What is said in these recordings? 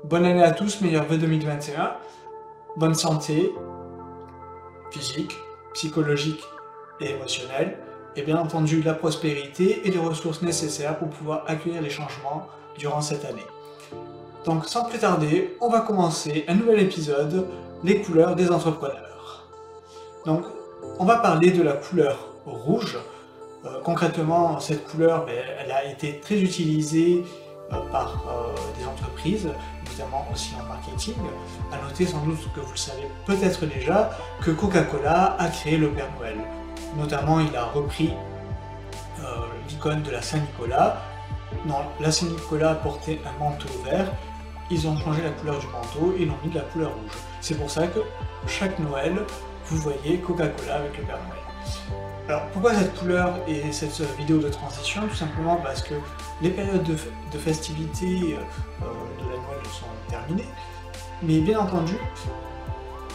Bonne année à tous, meilleurs vœux 2021. Bonne santé, physique, psychologique et émotionnelle. Et bien entendu la prospérité et les ressources nécessaires pour pouvoir accueillir les changements durant cette année. Donc sans plus tarder, on va commencer un nouvel épisode, les couleurs des entrepreneurs. Donc on va parler de la couleur rouge. Concrètement, cette couleur, elle a été très utilisée par des entreprises, notamment aussi en marketing. À noter sans doute que vous le savez peut-être déjà, que Coca-Cola a créé le Père Noël. Notamment, il a repris l'icône de la Saint-Nicolas. Non, la Saint-Nicolas portait un manteau vert. Ils ont changé la couleur du manteau et l'ont mis de la couleur rouge. C'est pour ça que chaque Noël, vous voyez Coca-Cola avec le Père Noël. Alors pourquoi cette couleur et cette vidéo de transition? Tout simplement parce que les périodes de festivités de la Noël sont terminées, mais bien entendu,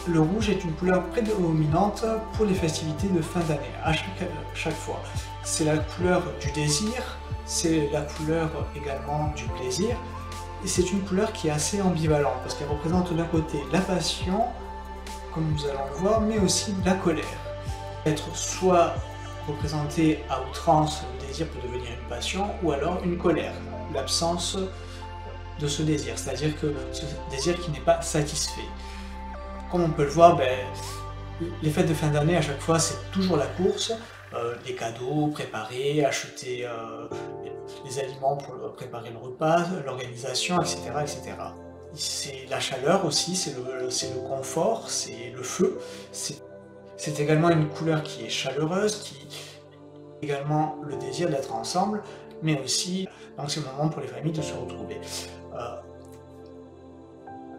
le rouge est une couleur prédominante pour les festivités de fin d'année, à chaque fois. C'est la couleur du désir, c'est la couleur également du plaisir, et c'est une couleur qui est assez ambivalente, parce qu'elle représente d'un côté la passion, comme nous allons le voir, mais aussi la colère. Être soit représenté à outrance, le désir peut devenir une passion, ou alors une colère, l'absence de ce désir, c'est-à-dire que ce désir qui n'est pas satisfait. Comme on peut le voir, les fêtes de fin d'année, à chaque fois, c'est toujours la course, les cadeaux préparés, acheter les aliments pour préparer le repas, l'organisation, etc., etc. C'est la chaleur aussi, c'est le confort, c'est le feu, c'est également une couleur qui est chaleureuse, qui est également le désir d'être ensemble, mais aussi, donc c'est le moment pour les familles de se retrouver.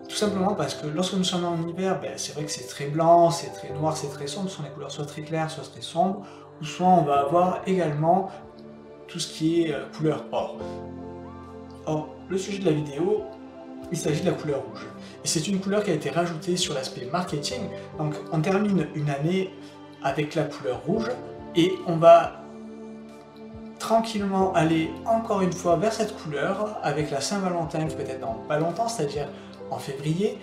Tout simplement parce que lorsque nous sommes en hiver, c'est vrai que c'est très blanc, c'est très noir, c'est très sombre, ce sont des couleurs soit très claires, soit très sombres, ou soit on va avoir également tout ce qui est couleur or. Or, le sujet de la vidéo, il s'agit de la couleur rouge. Et c'est une couleur qui a été rajoutée sur l'aspect marketing. Donc on termine une année avec la couleur rouge et on va tranquillement aller encore une fois vers cette couleur avec la Saint-Valentin qui peut être dans pas longtemps, c'est-à-dire en février,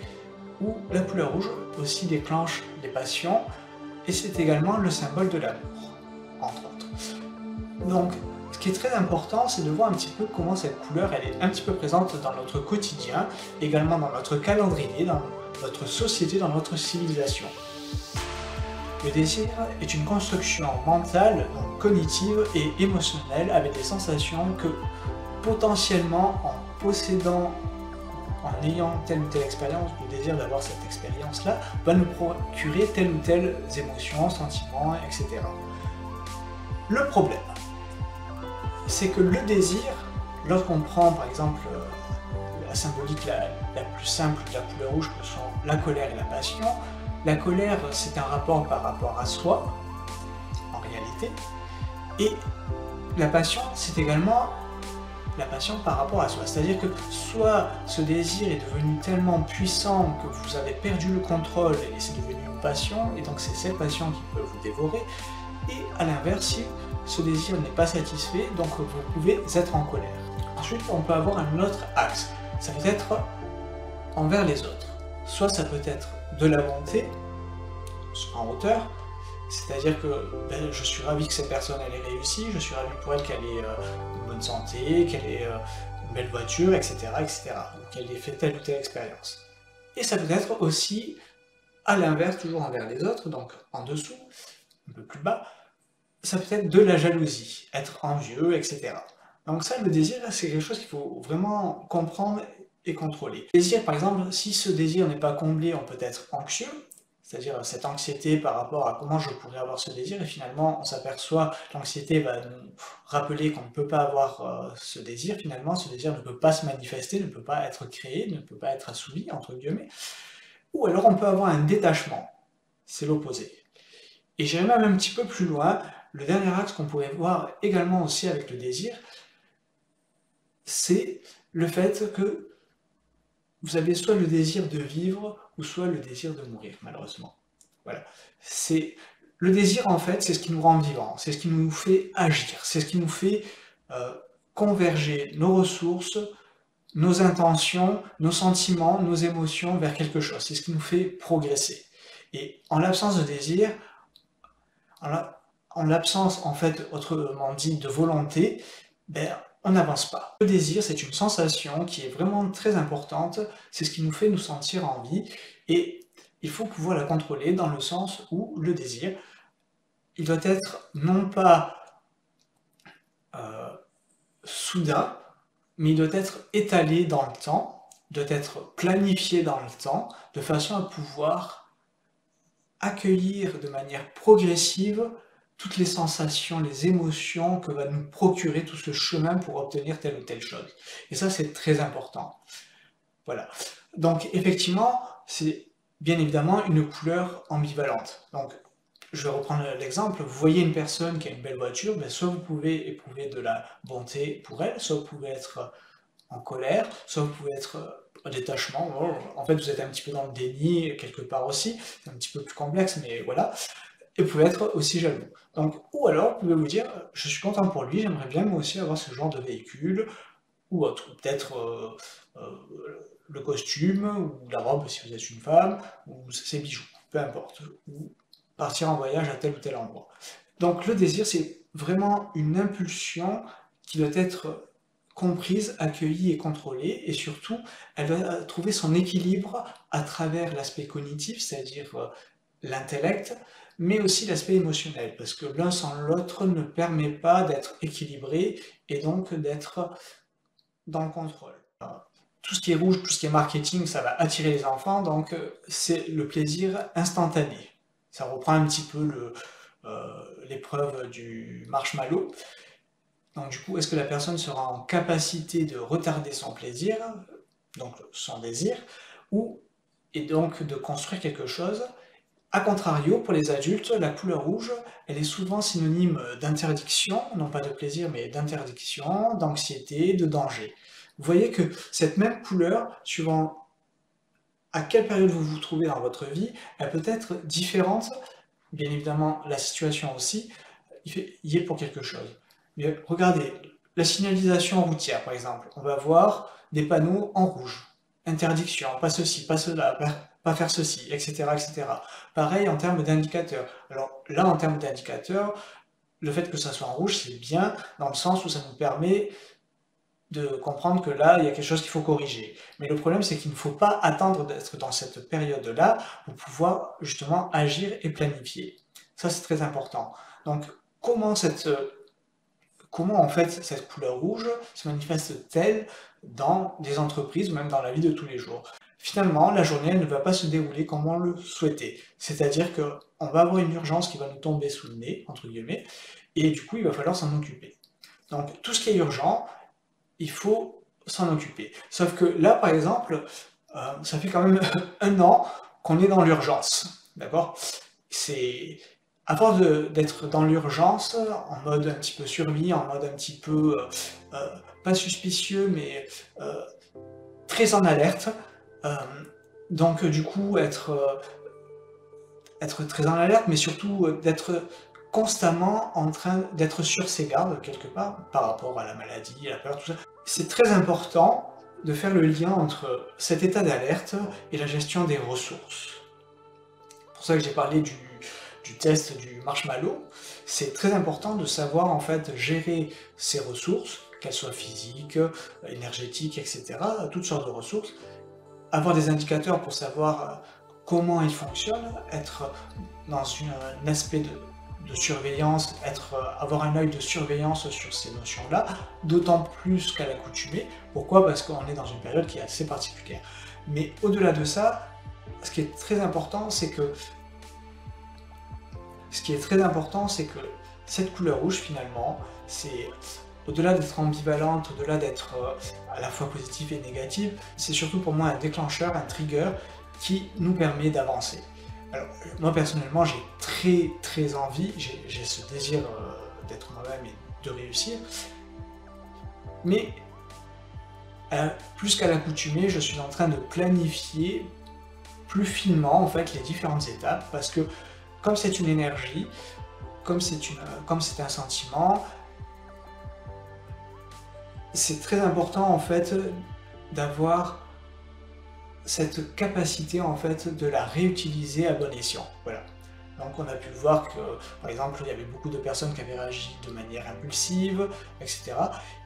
où la couleur rouge aussi déclenche les passions et c'est également le symbole de l'amour, entre autres. Donc ce qui est très important, c'est de voir un petit peu comment cette couleur elle est un petit peu présente dans notre quotidien, également dans notre calendrier, dans notre société, dans notre civilisation. Le désir est une construction mentale, donc cognitive et émotionnelle avec des sensations que potentiellement en possédant, en ayant telle ou telle expérience, le désir d'avoir cette expérience-là va nous procurer telle ou telle émotion, sentiments, etc. Le problème, c'est que le désir, lorsqu'on prend par exemple la symbolique la plus simple de la couleur rouge que sont la colère et la passion, la colère c'est un rapport par rapport à soi, en réalité, et la passion c'est également la passion par rapport à soi, c'est-à-dire que soit ce désir est devenu tellement puissant que vous avez perdu le contrôle et c'est devenu une passion, et donc c'est cette passion qui peut vous dévorer, et à l'inverse, si ce désir n'est pas satisfait, donc vous pouvez être en colère. Ensuite, on peut avoir un autre axe, ça peut être envers les autres. Soit ça peut être de la bonté, en hauteur, c'est-à-dire que je suis ravi que cette personne elle ait réussi, je suis ravi pour elle qu'elle ait une bonne santé, qu'elle ait une belle voiture, etc., etc., qu'elle ait fait telle ou telle expérience. Et ça peut être aussi à l'inverse, toujours envers les autres, donc en dessous, un peu plus bas, ça peut être de la jalousie, être envieux, etc. Donc ça, le désir, c'est quelque chose qu'il faut vraiment comprendre et contrôler. Le désir, par exemple, si ce désir n'est pas comblé, on peut être anxieux, c'est-à-dire cette anxiété par rapport à comment je pourrais avoir ce désir, et finalement on s'aperçoit que l'anxiété va nous rappeler qu'on ne peut pas avoir ce désir, finalement ce désir ne peut pas se manifester, ne peut pas être créé, ne peut pas être assouvi, entre guillemets. Ou alors on peut avoir un détachement, c'est l'opposé. Et j'irai même un petit peu plus loin, le dernier axe qu'on pourrait voir également aussi avec le désir, c'est le fait que vous avez soit le désir de vivre, ou soit le désir de mourir, malheureusement. Voilà. Le désir, en fait, c'est ce qui nous rend vivants, c'est ce qui nous fait agir, c'est ce qui nous fait converger nos ressources nos intentions, nos sentiments, nos émotions vers quelque chose. C'est ce qui nous fait progresser. Et en l'absence de désir, en l'absence, en fait, autrement dit, de volonté, ben, on n'avance pas. Le désir, c'est une sensation qui est vraiment très importante, c'est ce qui nous fait nous sentir en vie, et il faut pouvoir la contrôler dans le sens où le désir, il doit être non pas soudain, mais il doit être étalé dans le temps, doit être planifié dans le temps, de façon à pouvoir accueillir de manière progressive toutes les sensations, les émotions que va nous procurer tout ce chemin pour obtenir telle ou telle chose. Et ça, c'est très important. Voilà. Donc, effectivement, c'est bien évidemment une couleur ambivalente. Donc, je vais reprendre l'exemple. Vous voyez une personne qui a une belle voiture, ben, soit vous pouvez éprouver de la bonté pour elle, soit vous pouvez être en colère, soit vous pouvez être en détachement. En fait, vous êtes un petit peu dans le déni, quelque part aussi. C'est un petit peu plus complexe, mais voilà. Et vous pouvez être aussi jaloux. Donc, ou alors, vous pouvez vous dire, je suis content pour lui, j'aimerais bien moi aussi avoir ce genre de véhicule, ou autre. Peut-être le costume, ou la robe si vous êtes une femme, ou ses bijoux, peu importe. Ou partir en voyage à tel ou tel endroit. Donc le désir, c'est vraiment une impulsion qui doit être comprise, accueillie et contrôlée, et surtout, elle doit trouver son équilibre à travers l'aspect cognitif, c'est-à-dire l'intellect, mais aussi l'aspect émotionnel, parce que l'un sans l'autre ne permet pas d'être équilibré, et donc d'être dans le contrôle. Tout ce qui est rouge, tout ce qui est marketing, ça va attirer les enfants, donc c'est le plaisir instantané. Ça reprend un petit peu l'épreuve du marshmallow. Donc du coup, est-ce que la personne sera en capacité de retarder son plaisir, donc son désir, et donc de construire quelque chose? A contrario, pour les adultes, la couleur rouge, elle est souvent synonyme d'interdiction, non pas de plaisir, mais d'interdiction, d'anxiété, de danger. Vous voyez que cette même couleur, suivant à quelle période vous vous trouvez dans votre vie, elle peut être différente, bien évidemment la situation aussi, y est pour quelque chose. Mais regardez, la signalisation routière par exemple, on va voir des panneaux en rouge, interdiction, pas ceci, pas cela, pas faire ceci, etc., etc. Pareil en termes d'indicateurs. Alors là, en termes d'indicateurs, le fait que ça soit en rouge, c'est bien, dans le sens où ça nous permet de comprendre que là, il y a quelque chose qu'il faut corriger. Mais le problème, c'est qu'il ne faut pas attendre d'être dans cette période-là pour pouvoir justement agir et planifier. Ça, c'est très important. Donc, comment en fait cette couleur rouge se manifeste-t-elle dans des entreprises ou même dans la vie de tous les jours? Finalement, la journée elle ne va pas se dérouler comme on le souhaitait. C'est-à-dire qu'on va avoir une urgence qui va nous tomber sous le nez, entre guillemets, et du coup, il va falloir s'en occuper. Donc, tout ce qui est urgent, il faut s'en occuper. Sauf que là, par exemple, ça fait quand même un an qu'on est dans l'urgence, d'accord? C'est à force d'être dans l'urgence, en mode un petit peu survie, en mode un petit peu pas suspicieux, mais très en alerte. Donc du coup, être très en alerte, mais surtout d'être constamment en train d'être sur ses gardes, quelque part, par rapport à la maladie, à la peur, tout ça. C'est très important de faire le lien entre cet état d'alerte et la gestion des ressources. C'est pour ça que j'ai parlé du test du marshmallow. C'est très important de savoir en fait gérer ses ressources, qu'elles soient physiques, énergétiques, etc., toutes sortes de ressources, avoir des indicateurs pour savoir comment ils fonctionnent, être dans un aspect de surveillance, avoir un œil de surveillance sur ces notions-là, d'autant plus qu'à l'accoutumée. Pourquoi? Parce qu'on est dans une période qui est assez particulière. Mais au-delà de ça, ce qui est très important, c'est que cette couleur rouge, finalement, c'est au-delà d'être ambivalente, au-delà d'être à la fois positive et négative, c'est surtout pour moi un déclencheur, un trigger qui nous permet d'avancer. Alors, moi personnellement, j'ai très envie, j'ai ce désir d'être moi-même et de réussir, mais plus qu'à l'accoutumée, je suis en train de planifier plus finement en fait les différentes étapes, parce que comme c'est une énergie, comme c'est un sentiment, c'est très important en fait d'avoir cette capacité en fait de la réutiliser à bon escient. Voilà. Donc on a pu voir que, par exemple, il y avait beaucoup de personnes qui avaient réagi de manière impulsive, etc.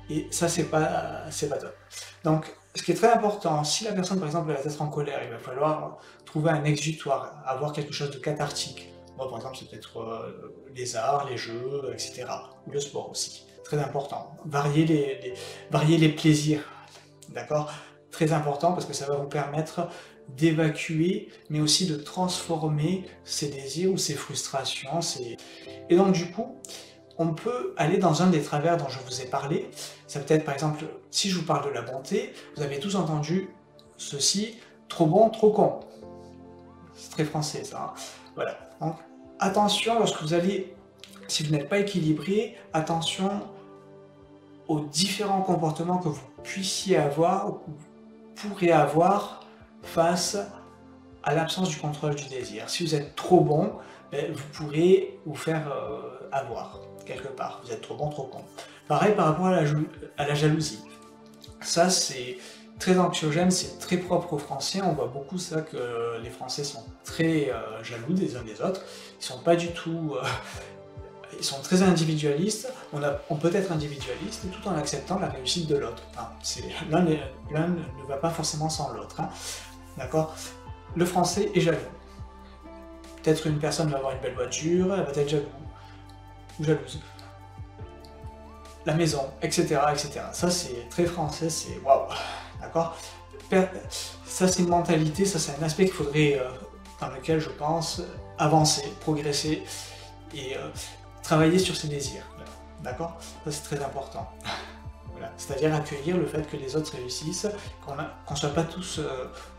Et ça, c'est pas top. Donc, ce qui est très important, si la personne, par exemple, elle va être en colère, il va falloir trouver un exutoire, avoir quelque chose de cathartique. Moi, par exemple, c'est peut-être les arts, les jeux, etc. Ou le sport aussi. Très important. Varier les plaisirs, d'accord? Très important parce que ça va vous permettre d'évacuer, mais aussi de transformer ses désirs ou ses frustrations. Et donc du coup, on peut aller dans un des travers dont je vous ai parlé. Ça peut être par exemple, si je vous parle de la bonté, vous avez tous entendu ceci, trop bon, trop con. C'est très français ça, hein. Voilà. Donc attention lorsque vous allez, si vous n'êtes pas équilibré, attention aux différents comportements que vous puissiez avoir, ou que vous pourrez avoir face à l'absence du contrôle du désir. Si vous êtes trop bon, vous pourrez vous faire avoir, quelque part. Vous êtes trop bon, trop con. Pareil par rapport à la jalousie. Ça, c'est très anxiogène, c'est très propre aux Français. On voit beaucoup ça, que les Français sont très jaloux des uns des autres. Ils sont pas du tout... ils sont très individualistes. On peut être individualiste tout en acceptant la réussite de l'autre. Enfin, l'un ne va pas forcément sans l'autre. Hein. D'accord? Le Français est jaloux. Peut-être une personne va avoir une belle voiture, elle va être jaloux ou jalouse. La maison, etc., etc. Ça, c'est très français, c'est waouh. D'accord? Ça, c'est une mentalité, ça, c'est un aspect qu'il faudrait, dans lequel je pense, avancer, progresser et travailler sur ses désirs. D'accord? Ça, c'est très important. Voilà. C'est-à-dire accueillir le fait que les autres réussissent, qu'on ne soit pas tous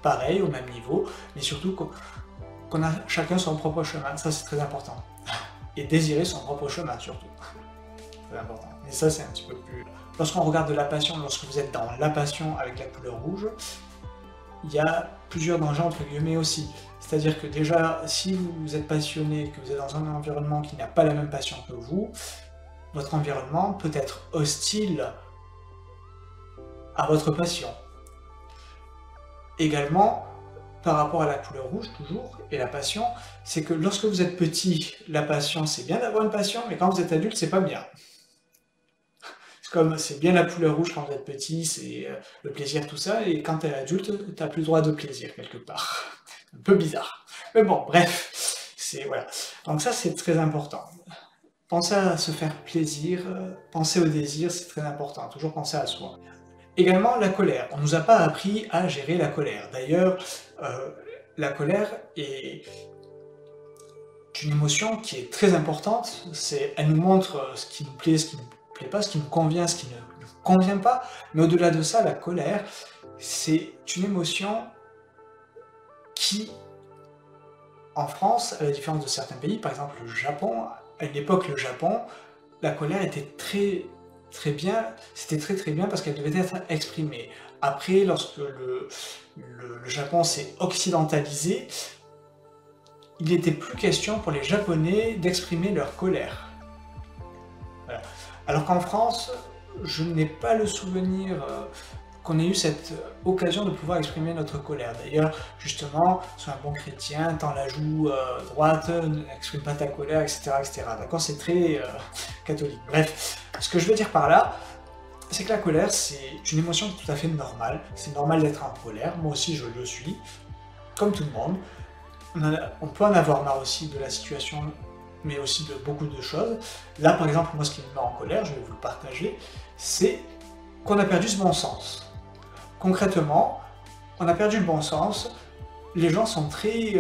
pareils, au même niveau, mais surtout qu'on a chacun son propre chemin. Ça, c'est très important. Et désirer son propre chemin, surtout. Très important. Et ça, c'est un petit peu plus... Lorsqu'on regarde de la passion, lorsque vous êtes dans la passion avec la couleur rouge, il y a plusieurs dangers, entre guillemets, aussi. C'est-à-dire que déjà, si vous êtes passionné, que vous êtes dans un environnement qui n'a pas la même passion que vous, votre environnement peut être hostile à votre passion. Également, par rapport à la couleur rouge, toujours, et la passion, c'est que lorsque vous êtes petit, la passion, c'est bien d'avoir une passion, mais quand vous êtes adulte, c'est pas bien. C'est comme, c'est bien la couleur rouge quand vous êtes petit, c'est le plaisir, tout ça, et quand t'es adulte, t'as plus le droit de plaisir, quelque part. Un peu bizarre. Mais bon, bref, voilà. Donc ça, c'est très important. Penser à se faire plaisir, penser au désir, c'est très important, toujours penser à soi. Également, la colère. On ne nous a pas appris à gérer la colère. D'ailleurs, la colère est une émotion qui est très importante. Elle nous montre ce qui nous plaît, ce qui ne nous plaît pas, ce qui nous convient, ce qui ne nous convient pas. Mais au-delà de ça, la colère, c'est une émotion qui, en France, à la différence de certains pays, par exemple le Japon, à une époque, le Japon, la colère était très bien, c'était très bien parce qu'elle devait être exprimée. Après, lorsque le Japon s'est occidentalisé, il n'était plus question pour les Japonais d'exprimer leur colère. Voilà. Alors qu'en France, je n'ai pas le souvenir qu'on ait eu cette occasion de pouvoir exprimer notre colère. D'ailleurs, justement, sois un bon chrétien, tends la joue droite, n'exprime pas ta colère, etc. etc. D'accord? C'est très catholique. Bref, ce que je veux dire par là, c'est que la colère, c'est une émotion tout à fait normale. C'est normal d'être en colère, moi aussi je le suis, comme tout le monde. On peut en avoir marre aussi de la situation, mais aussi de beaucoup de choses. Là, par exemple, moi, ce qui me met en colère, je vais vous le partager, c'est qu'on a perdu ce bon sens. Concrètement, on a perdu le bon sens, les gens sont très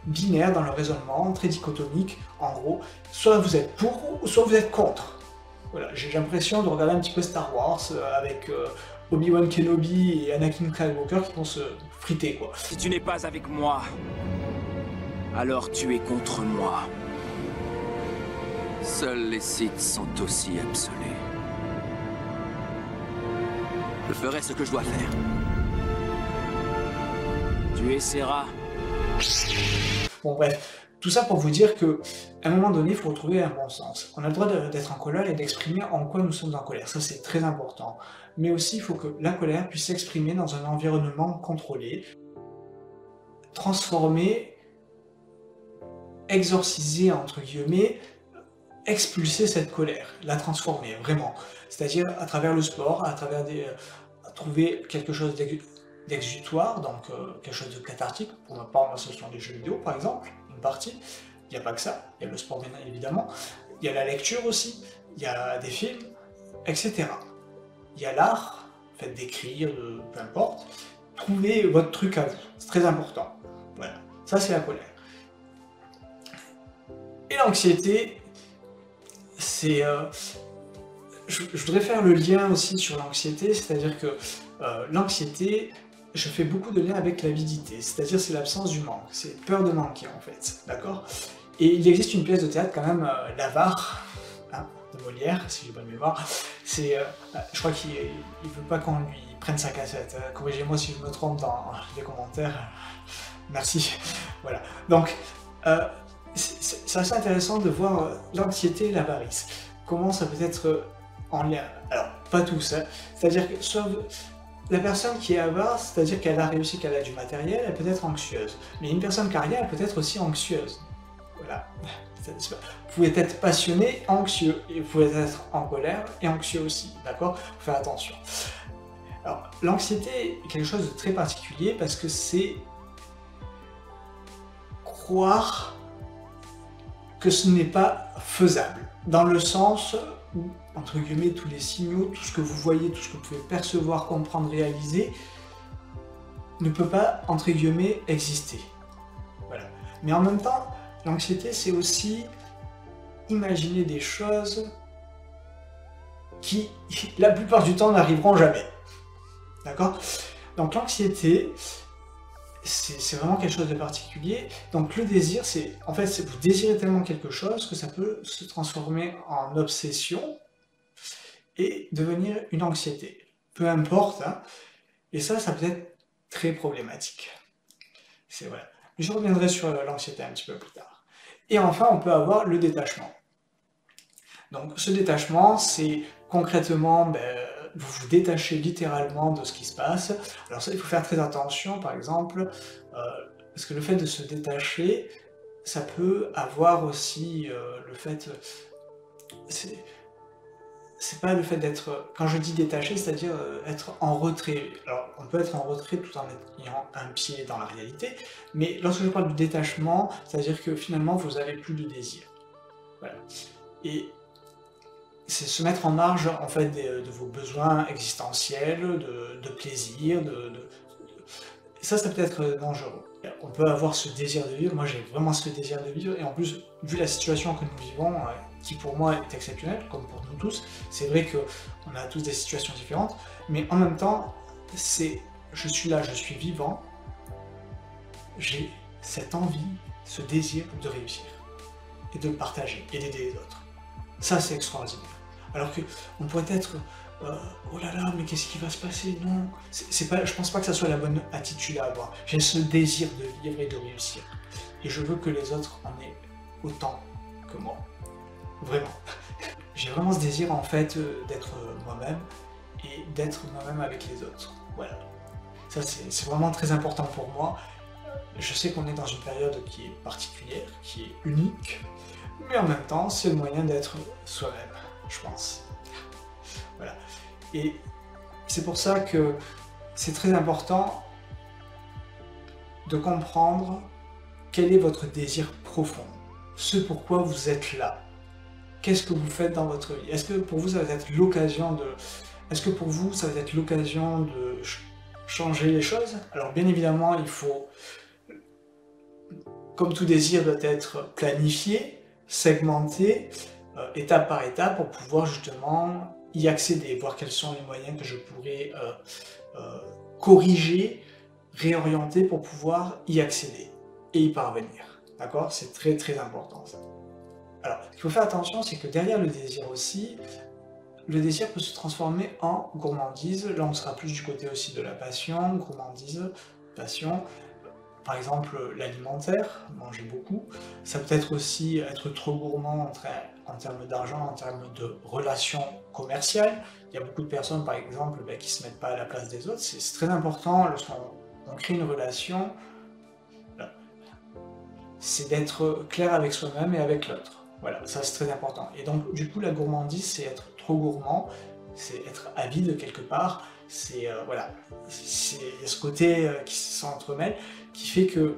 binaires dans leur raisonnement, très dichotomiques, en gros, soit vous êtes pour, ou soit vous êtes contre. Voilà, j'ai l'impression de regarder un petit peu Star Wars avec Obi-Wan Kenobi et Anakin Skywalker qui vont se friter, quoi. Si tu n'es pas avec moi, alors tu es contre moi. Seuls les Sith sont aussi absolus. Je ferai ce que je dois faire. Tu essaieras. Bon bref, Tout ça pour vous dire qu'à un moment donné, il faut retrouver un bon sens. On a le droit d'être en colère et d'exprimer en quoi nous sommes en colère, ça c'est très important. Mais aussi, il faut que la colère puisse s'exprimer dans un environnement contrôlé, transformer, exorciser entre guillemets, expulser cette colère, la transformer vraiment. C'est-à-dire à travers le sport, à travers trouver quelque chose d'exutoire, donc quelque chose de cathartique. Pour ma part, moi, ce sont les jeux vidéo par exemple, une partie. Il n'y a pas que ça, il y a le sport bien évidemment, il y a la lecture aussi, il y a des films, etc. Il y a l'art, le fait d'écrire, peu importe. Trouvez votre truc à vous, c'est très important. Voilà, ça c'est la colère. Et l'anxiété, c'est... je voudrais faire le lien aussi sur l'anxiété, c'est-à-dire que l'anxiété, je fais beaucoup de liens avec l'avidité, c'est-à-dire c'est l'absence du manque, c'est peur de manquer en fait, d'accord? Et il existe une pièce de théâtre quand même, l'Avare, hein, de Molière, si j'ai bonne mémoire, c'est, je crois qu'il ne veut pas qu'on lui prenne sa cassette, corrigez-moi si je me trompe dans les commentaires, merci, voilà. Donc, c'est assez intéressant de voir l'anxiété et l'avarice, comment ça peut être en lien, alors pas tous, hein. C'est-à-dire que sauf la personne qui est avare, c'est-à-dire qu'elle a réussi, qu'elle a du matériel, elle peut être anxieuse, mais une personne qui a rien, elle peut être aussi anxieuse. Voilà. Vous pouvez être passionné, anxieux, et vous pouvez être en colère et anxieux aussi, d'accord? Faut faire attention. Alors, l'anxiété est quelque chose de très particulier parce que c'est croire que ce n'est pas faisable, dans le sens où, entre guillemets, tous les signaux, tout ce que vous voyez, tout ce que vous pouvez percevoir, comprendre, réaliser, ne peut pas, entre guillemets, exister. Voilà. Mais en même temps, l'anxiété, c'est aussi imaginer des choses qui, la plupart du temps, n'arriveront jamais. D'accord? Donc l'anxiété, c'est vraiment quelque chose de particulier. Donc le désir, c'est en fait, vous désirez tellement quelque chose que ça peut se transformer en obsession et devenir une anxiété. Peu importe, hein. Et ça peut être très problématique. C'est vrai. Je reviendrai sur l'anxiété un petit peu plus tard. Et enfin, on peut avoir le détachement. Donc ce détachement, c'est concrètement, vous vous détachez littéralement de ce qui se passe. Alors ça, il faut faire très attention, par exemple, parce que le fait de se détacher, ça peut avoir aussi le fait... c'est pas le fait d'être... Quand je dis détaché, c'est-à-dire être en retrait. Alors, on peut être en retrait tout en ayant un pied dans la réalité, mais lorsque je parle du détachement, c'est-à-dire que finalement, vous n'avez plus de désir. Voilà. Et c'est se mettre en marge, en fait, de vos besoins existentiels, de plaisir, ça peut être dangereux. On peut avoir ce désir de vivre, moi j'ai vraiment ce désir de vivre, et en plus, vu la situation que nous vivons, qui pour moi est exceptionnelle, comme pour nous tous, c'est vrai qu'on a tous des situations différentes, mais en même temps, je suis là, je suis vivant, j'ai cette envie, ce désir de réussir, et de le partager, et d'aider les autres. Ça c'est extraordinaire. Alors qu'on pourrait être oh là là, mais qu'est-ce qui va se passer? Non, je pense pas que ça soit la bonne attitude à avoir. J'ai ce désir de vivre et de réussir. Et je veux que les autres en aient autant que moi. Vraiment. J'ai vraiment ce désir en fait d'être moi-même et d'être moi-même avec les autres. Voilà. Ça c'est vraiment très important pour moi. Je sais qu'on est dans une période qui est particulière, qui est unique, mais en même temps, c'est le moyen d'être soi-même, je pense. Voilà. Et c'est pour ça que c'est très important de comprendre quel est votre désir profond, ce pourquoi vous êtes là. Qu'est-ce que vous faites dans votre vie? Est-ce que pour vous ça va être l'occasion de... Est-ce que pour vous ça va être l'occasion de changer les choses? Alors bien évidemment, il faut... Comme tout désir doit être planifié, segmenté, étape par étape, pour pouvoir justement y accéder, voir quels sont les moyens que je pourrais corriger, réorienter pour pouvoir y accéder et y parvenir. D'accord? C'est très très important ça. Alors, ce qu'il faut faire attention, c'est que derrière le désir aussi, le désir peut se transformer en gourmandise. Là, on sera plus du côté aussi de la passion, gourmandise, passion. par exemple l'alimentaire, manger beaucoup. Ça peut être aussi être trop gourmand en termes d'argent, en termes de relations commerciales. Il y a beaucoup de personnes, par exemple, qui ne se mettent pas à la place des autres. C'est très important lorsqu'on crée une relation, c'est d'être clair avec soi-même et avec l'autre. Voilà, ça c'est très important. Et donc, du coup, la gourmandise, c'est être trop gourmand, c'est être avide quelque part, c'est voilà, c'est ce côté qui s'entremêle, qui fait que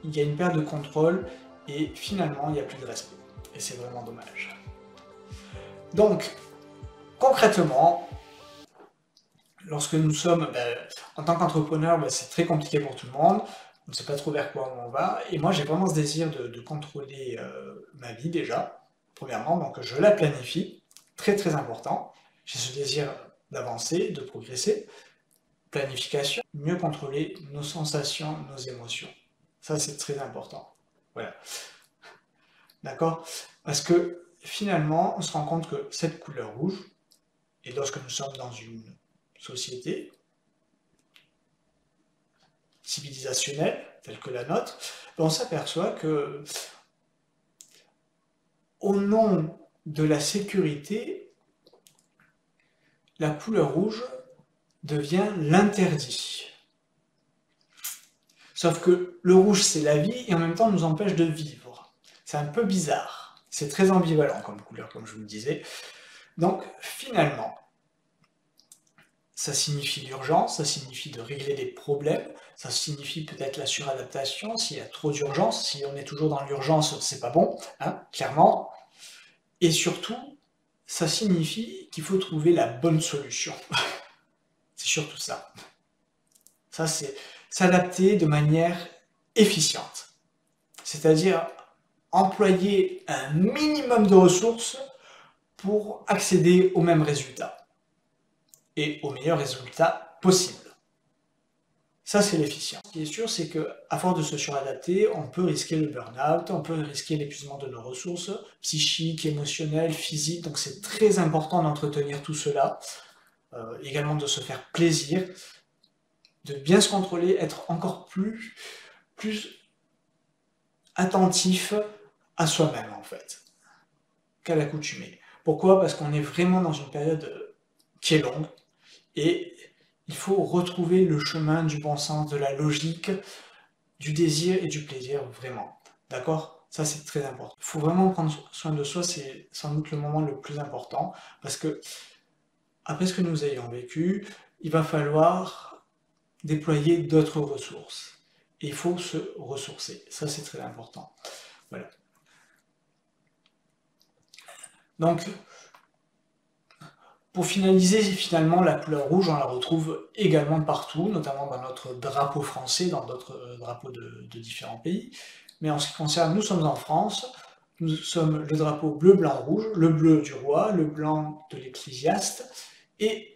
il y a une perte de contrôle et finalement, il n'y a plus de respect. Et c'est vraiment dommage. Donc, concrètement, lorsque nous sommes, en tant qu'entrepreneur, c'est très compliqué pour tout le monde. On ne sait pas trop vers quoi on va. Et moi, j'ai vraiment ce désir de contrôler ma vie déjà, premièrement. Donc, je la planifie. Très, très important. J'ai ce désir d'avancer, de progresser. Planification. Mieux contrôler nos sensations, nos émotions. Ça, c'est très important. Voilà. D'accord? Parce que finalement, on se rend compte que cette couleur rouge, et lorsque nous sommes dans une société civilisationnelle, telle que la nôtre, on s'aperçoit que, au nom de la sécurité, la couleur rouge devient l'interdit. Sauf que le rouge, c'est la vie, et en même temps nous empêche de vivre. C'est un peu bizarre. C'est très ambivalent comme couleur, comme je vous le disais. Donc, finalement, ça signifie l'urgence, ça signifie de régler des problèmes, ça signifie peut-être la suradaptation, s'il y a trop d'urgence, si on est toujours dans l'urgence, c'est pas bon, hein, clairement. Et surtout, ça signifie qu'il faut trouver la bonne solution. C'est surtout ça. Ça, c'est s'adapter de manière efficiente. C'est-à-dire employer un minimum de ressources pour accéder au même résultat. Et au meilleur résultat possible. Ça, c'est l'efficience. Ce qui est sûr, c'est qu'à force de se suradapter, on peut risquer le burn-out, on peut risquer l'épuisement de nos ressources psychiques, émotionnelles, physiques. Donc c'est très important d'entretenir tout cela. Également de se faire plaisir, de bien se contrôler, être encore plus attentif à soi-même, en fait, qu'à l'accoutumée. Pourquoi? Parce qu'on est vraiment dans une période qui est longue, et il faut retrouver le chemin du bon sens, de la logique, du désir et du plaisir, vraiment. D'accord? Ça, c'est très important. Il faut vraiment prendre soin de soi, c'est sans doute le moment le plus important, parce que, après ce que nous ayons vécu, il va falloir déployer d'autres ressources. Et il faut se ressourcer. Ça, c'est très important. Voilà. Donc, pour finaliser, finalement, la couleur rouge, on la retrouve également partout, notamment dans notre drapeau français, dans d'autres drapeaux de différents pays. Mais en ce qui concerne, nous sommes en France, nous sommes le drapeau bleu, blanc, rouge, le bleu du roi, le blanc de l'ecclésiaste, et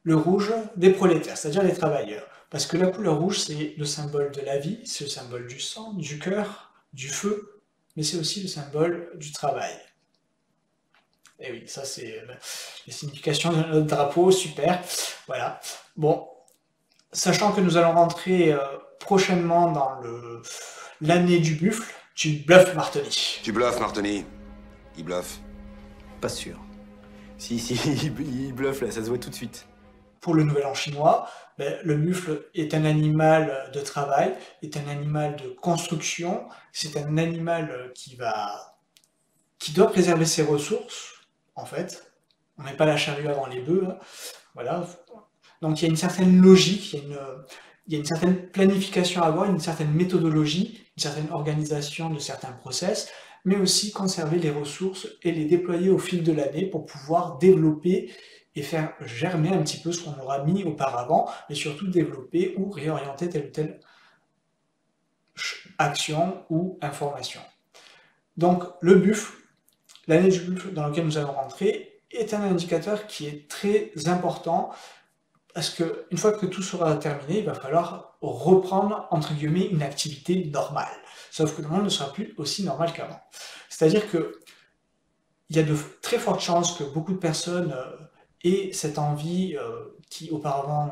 le rouge des prolétaires, c'est-à-dire des travailleurs. Parce que la couleur rouge, c'est le symbole de la vie, c'est le symbole du sang, du cœur, du feu, mais c'est aussi le symbole du travail. Et oui, ça c'est la signification de notre drapeau, super. Voilà. Bon, sachant que nous allons rentrer prochainement dans l'année du buffle, tu bluffes Martoni. Tu bluffes, Martoni. Il bluffe. Pas sûr. Si, il bluffe là, ça se voit tout de suite. Pour le nouvel an chinois, le buffle est un animal de travail, est un animal de construction, c'est un animal qui doit préserver ses ressources, en fait. On met pas la charrue avant les bœufs, hein. Voilà. Donc il y a une certaine logique, il y a une certaine planification à avoir, une certaine méthodologie, une certaine organisation de certains process, mais aussi conserver les ressources et les déployer au fil de l'année pour pouvoir développer et faire germer un petit peu ce qu'on aura mis auparavant, mais surtout développer ou réorienter telle ou telle action ou information. Donc le buffle, l'année du buffle dans laquelle nous allons rentrer, est un indicateur qui est très important, parce qu'une fois que tout sera terminé, il va falloir reprendre, entre guillemets, une activité normale. Sauf que le monde ne sera plus aussi normal qu'avant. C'est-à-dire que il y a de très fortes chances que beaucoup de personnes aient cette envie qui auparavant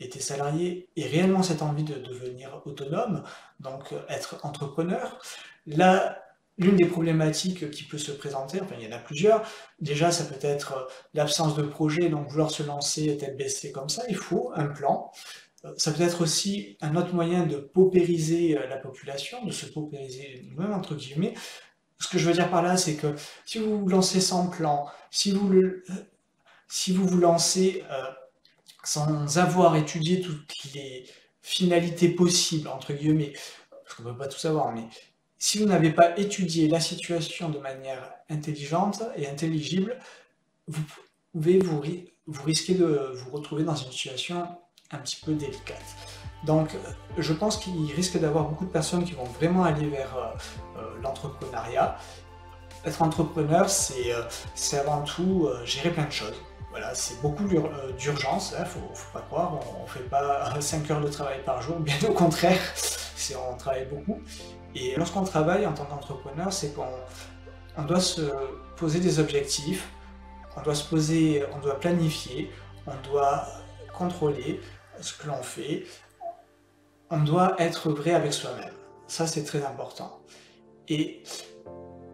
étaient salariés aient réellement cette envie de devenir autonome, donc être entrepreneur. Là, l'une des problématiques qui peut se présenter, enfin il y en a plusieurs, déjà ça peut être l'absence de projet, donc vouloir se lancer tête baissée comme ça, il faut un plan. Ça peut être aussi un autre moyen de paupériser la population, de se paupériser nous-mêmes entre guillemets. Ce que je veux dire par là, c'est que si vous vous lancez sans plan, si vous vous lancez sans avoir étudié toutes les finalités possibles, entre guillemets, parce qu'on ne peut pas tout savoir, mais si vous n'avez pas étudié la situation de manière intelligente et intelligible, vous risquez de vous retrouver dans une situation un petit peu délicate. Donc je pense qu'il risque d'avoir beaucoup de personnes qui vont vraiment aller vers l'entrepreneuriat. Être entrepreneur, c'est avant tout gérer plein de choses. Voilà, c'est beaucoup d'urgence, hein, faut pas croire, on fait pas 5 heures de travail par jour, bien au contraire, on travaille beaucoup. Et lorsqu'on travaille en tant qu'entrepreneur, c'est qu'on doit se poser des objectifs, on doit planifier, on doit contrôler ce que l'on fait, on doit être vrai avec soi-même. Ça, c'est très important. Et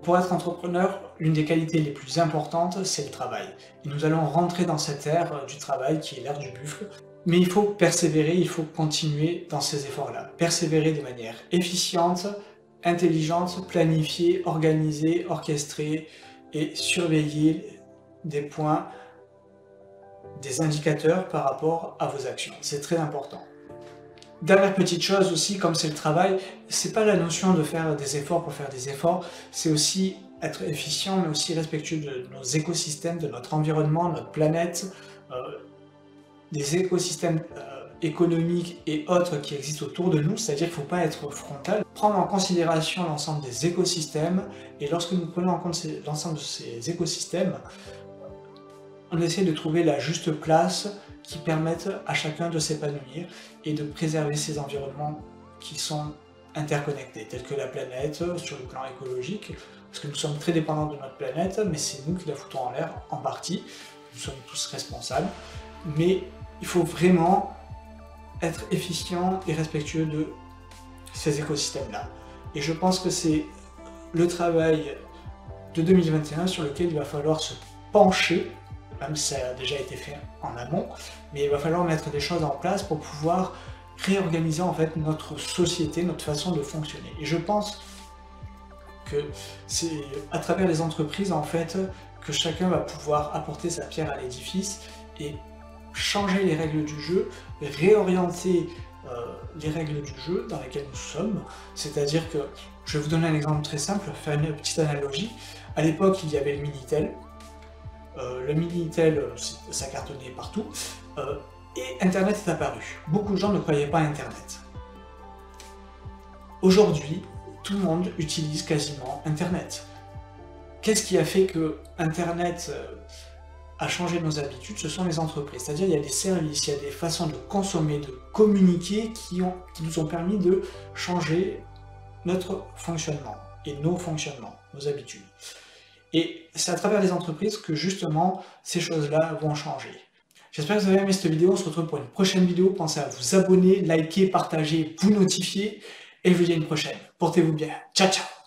pour être entrepreneur, l'une des qualités les plus importantes, c'est le travail. Et nous allons rentrer dans cette ère du travail qui est l'ère du buffle. Mais il faut persévérer, il faut continuer dans ces efforts-là. Persévérer de manière efficiente, intelligente, planifiée, organisée, orchestrée et surveiller des points, des indicateurs par rapport à vos actions. C'est très important. Dernière petite chose aussi, comme c'est le travail, c'est pas la notion de faire des efforts pour faire des efforts, c'est aussi être efficient, mais aussi respectueux de nos écosystèmes, de notre environnement, notre planète, des écosystèmes économiques et autres qui existent autour de nous, c'est-à-dire qu'il ne faut pas être frontal, prendre en considération l'ensemble des écosystèmes, et lorsque nous prenons en compte l'ensemble de ces écosystèmes, on essaie de trouver la juste place qui permette à chacun de s'épanouir et de préserver ces environnements qui sont interconnectés, tels que la planète, sur le plan écologique, parce que nous sommes très dépendants de notre planète, mais c'est nous qui la foutons en l'air, en partie, nous sommes tous responsables, mais il faut vraiment être efficient et respectueux de ces écosystèmes-là. Et je pense que c'est le travail de 2021 sur lequel il va falloir se pencher, même si ça a déjà été fait en amont, mais il va falloir mettre des choses en place pour pouvoir réorganiser en fait notre société, notre façon de fonctionner. Et je pense que c'est à travers les entreprises en fait que chacun va pouvoir apporter sa pierre à l'édifice et changer les règles du jeu, réorienter les règles du jeu dans lesquelles nous sommes. C'est-à-dire que, je vais vous donner un exemple très simple, faire une petite analogie. À l'époque, il y avait le Minitel. Le Minitel, ça cartonnait partout. Et Internet est apparu. Beaucoup de gens ne croyaient pas à Internet. Aujourd'hui, tout le monde utilise quasiment Internet. Qu'est-ce qui a fait que Internet a changé nos habitudes? Ce sont les entreprises. C'est-à-dire il y a des services, il y a des façons de consommer, de communiquer qui nous ont permis de changer notre fonctionnement et nos fonctionnements, nos habitudes. Et c'est à travers les entreprises que justement ces choses-là vont changer. J'espère que vous avez aimé cette vidéo, on se retrouve pour une prochaine vidéo. Pensez à vous abonner, liker, partager, vous notifier. Et je vous dis à une prochaine. Portez-vous bien. Ciao, ciao!